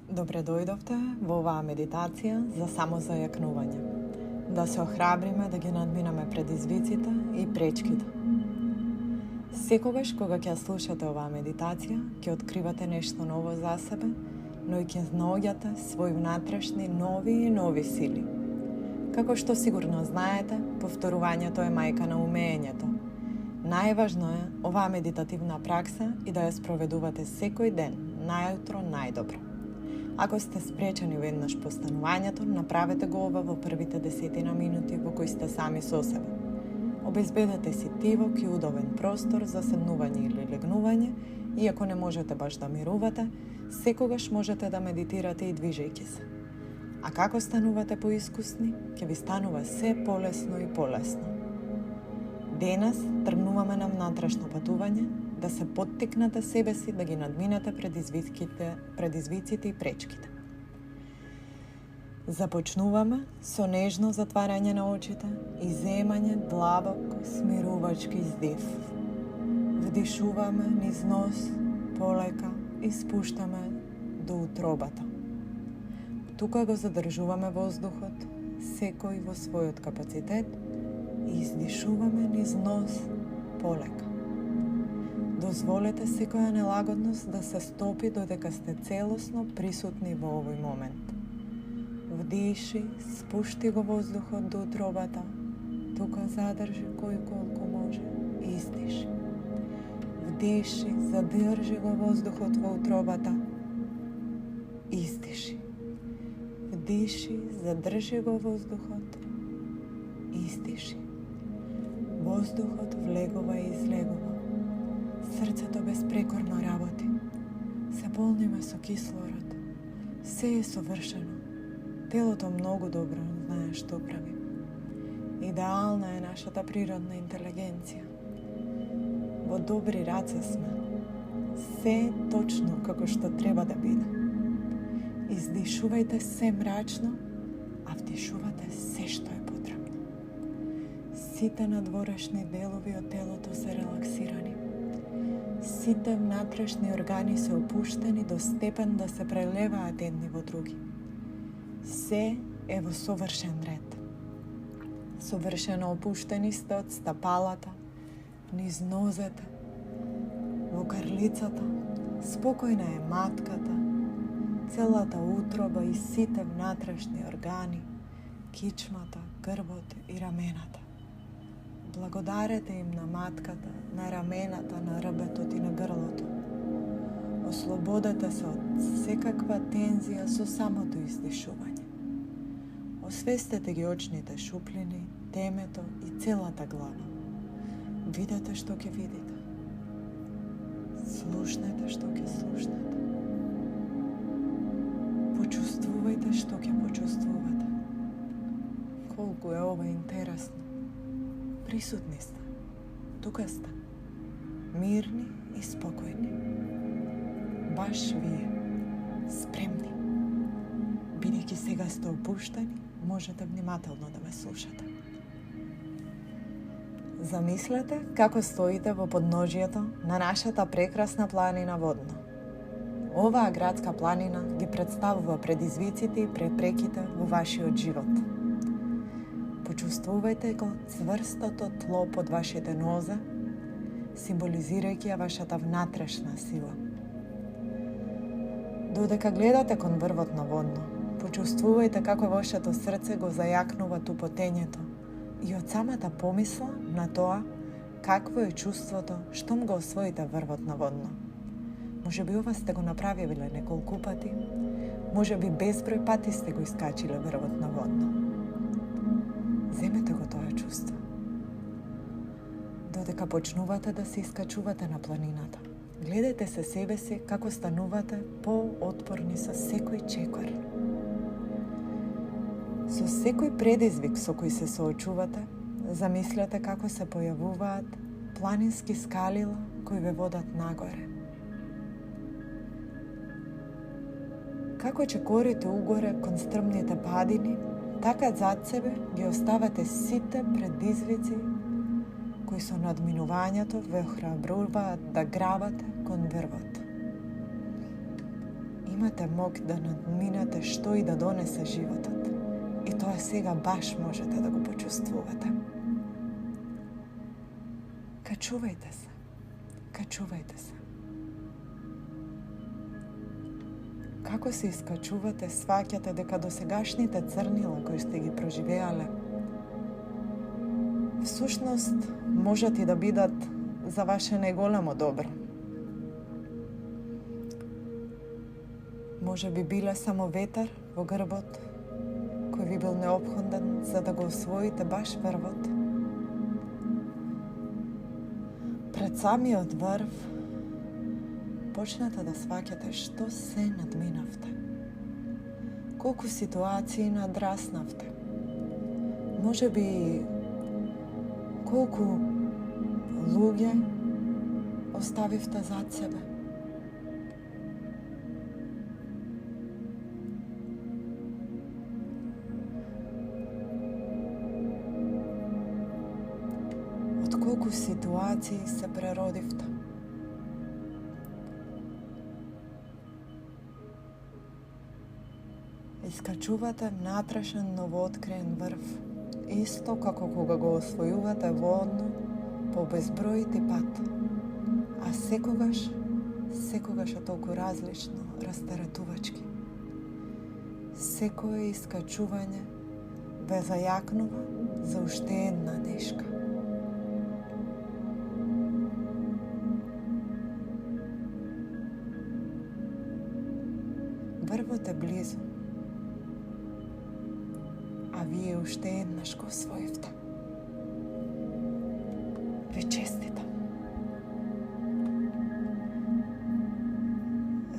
Добре дојдовте во оваа медитација за самозајакнување. Да се охрабриме да ги надминаме предизвиците и пречките. Секогаш кога ќе слушате оваа медитација, ќе откривате нешто ново за себе, но и ќе наоѓате своји внатрешни нови сили. Како што сигурно знаете, повторувањето е мајка на умењето. Најважно е оваа медитативна пракса и да ја спроведувате секој ден, најутро најдобро. Ако сте спречени веднаш по станувањето, направете го ова во првите 10 минути во кои сте сами со себе. Обезбедете си тивок и удобен простор за седнување или легнување, и ако не можете баш да мирувате, секогаш можете да медитирате и движејќи се. А како станувате поискусни, ќе ви станува се полесно и полесно. Денес тргнуваме на внатрешно патување, да се поттикнете себе си да ги надминете предизвиците и пречките. Започнуваме со нежно затварање на очите и земање длабок, смирувачки издих. Вдишуваме низ нос, полека и спуштаме до утробата. Тука го задржуваме воздухот, секој во својот капацитет, и издишуваме низ нос, полека. Дозволете секоја нелагодност да се стопи додека сте целосно присутни во овој момент. Вдиши, спушти го воздухот до утробата, тука задржи кој колку може и издиши. Вдиши, задржи го воздухот во утробата, издиши. Вдиши, задржи го воздухот, издиши. Воздухот влегува и излегува. Срцето безпрекорно работи. Се полниме со кислород. Се е совршено. Телото многу добро знае што прави. Идеална е нашата природна интелигенција. Во добри раце сме. Се е точно како што треба да биде. Издишувајте се мрачно, а вдишувате се што е потребно. Сите надворешни делови од телото се релаксирани. Сите внатрешни органи се опуштени до степен да се прелеваат едни во други. Се е во совршен ред. Совршено опуштени сте од стапалата, низ нозете, во крлицата, спокојна е матката, целата утроба и сите внатрешни органи, кичмата, грбот и рамената. Благодарете им на матката, на рамената, на рбетот и на грлото. Ослободете се од секаква тензија со самото издишување. Освестете ги очните шуплини, темето и целата глава. Видете што ќе видите. Слушнете што ќе слушнете. Почувствувајте што ќе почувствувате. Колку е ова интересно. Присутни сте. Тука сте. Мирни и спокојни. Баш вие. Спремни. Бидејќи сега сте опуштени, можете внимателно да ме слушате. Замислете како стоите во подножието на нашата прекрасна планина водна. Оваа градска планина ги представува предизвиците и препреките во вашиот живот. Почувствувајте го цврстото тло под вашите нозе, символизирајќи ја вашата внатрешна сила. Додека гледате кон врвот на водно, почувствувајте како вашето срце го зајакнува тупотењето и од самата помисла на тоа какво е чувството штом го освоите врвот на водно. Може би ова сте го направиле неколку пати, може би безброј пати сте го искачиле врвот на водно. Земете го тоа чувство. Додека почнувате да се искачувате на планината, гледајте се себе си како станувате по-отпорни со секој чекор. Со секој предизвик со кој се соочувате, замислете како се појавуваат планински скалила кои ве водат нагоре. Како чекорите угоре кон стрмните падини, така зад себе ги оставате сите предизвици кои со надминувањето ве охрабруваат да грабате кон врвот. Имате мок да надминете што и да донесе животот. И тоа сега баш можете да го почувствувате. Качувајте се. Качувајте се. Како се искачувате, сваќате дека досегашните црнила кои сте ги проживеале, всушност можат и да бидат за ваше најголемо добро. Може би биле само ветер во грбот, кој ви бил неопходен за да го освоите баш врвот. Пред самиот врв, почнете да сваќате што се надминавте. Колку ситуации надраснавте. Може би колку луѓе оставивте зад себе. Од колку ситуации се преродивте. Искачувате натрашен новооткриен врв, исто како кога го освојувате воодно по безбројити пат, а секогаш е толку различно, растаратувачки. Секое искачување ве зајакнува за уште една дешка. Врвот е близу, а вие уште еднаш го освоивте. Ве честитам.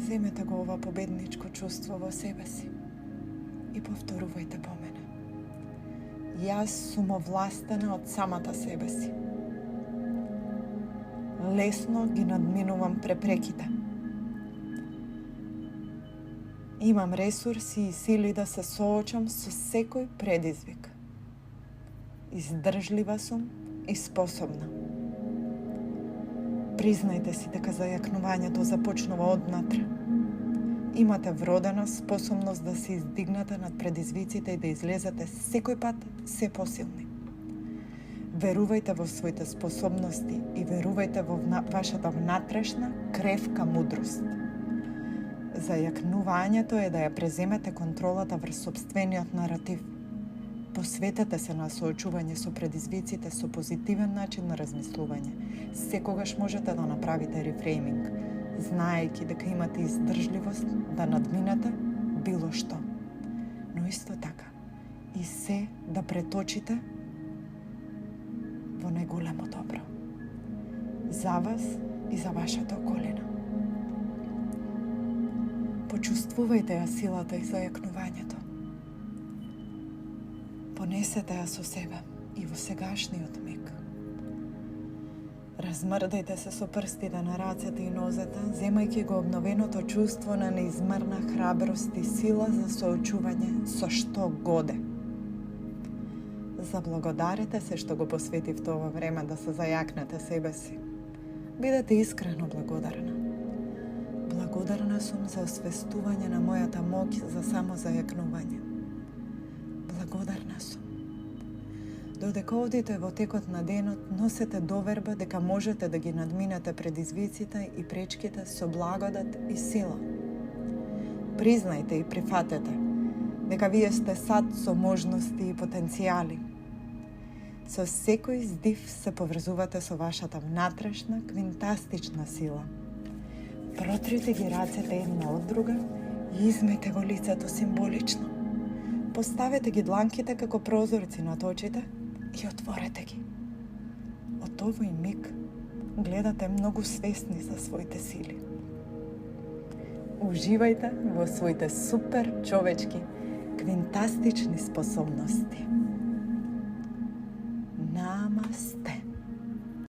Земете го ова победничко чувство во себе си и повторувајте по мене. Јас сум овластена од самата себе си. Лесно ги надминувам препреките. Имам ресурси и сили да се соочам со секој предизвик. Издржлива сум и способна. Признајте си дека зајакнувањето започнува однатре. Имате вродена способност да се издигнете над предизвиците и да излезете секој пат се посилни. Верувајте во своите способности и верувајте во вашата внатрешна кревка мудрост. Зајакнувањето е да ја преземете контролата врз сопствениот наратив. Посветете се на соочување со предизвиците со позитивен начин на размислување. Секогаш можете да направите рефрейминг, знаејќи дека имате издржливост да надминете било што. Но исто така и се да преточите во најголемо добро. За вас и за вашата околина. Почувствувајте ја силата и зајакнувањето. Понесете ја со себе и во сегашниот миг. Размрдајте се со прстите на рацете и нозете, земајќи го обновеното чувство на неизмерна храброст и сила за соочување со што годе. Заблагодарете се што го посветивте ова време да се зајакнете себе си. Бидете искрено благодарна. Благодарна сум за освестување на мојата моќ за само зајакнување. Благодарна сум. Додека одите во текот на денот, носете доверба дека можете да ги надминете предизвиците и пречките со благодат и сила. Признајте и прифатете дека вие сте сад со можности и потенцијали. Со секој здив се поврзувате со вашата внатрешна, квинтастична сила. Протрите ги рацете една од друга и измете го лицето символично. Поставете ги дланките како прозорци над очите и отворете ги. Од овој миг гледате многу свесни за своите сили. Уживајте во своите супер човечки, квинтастични способности.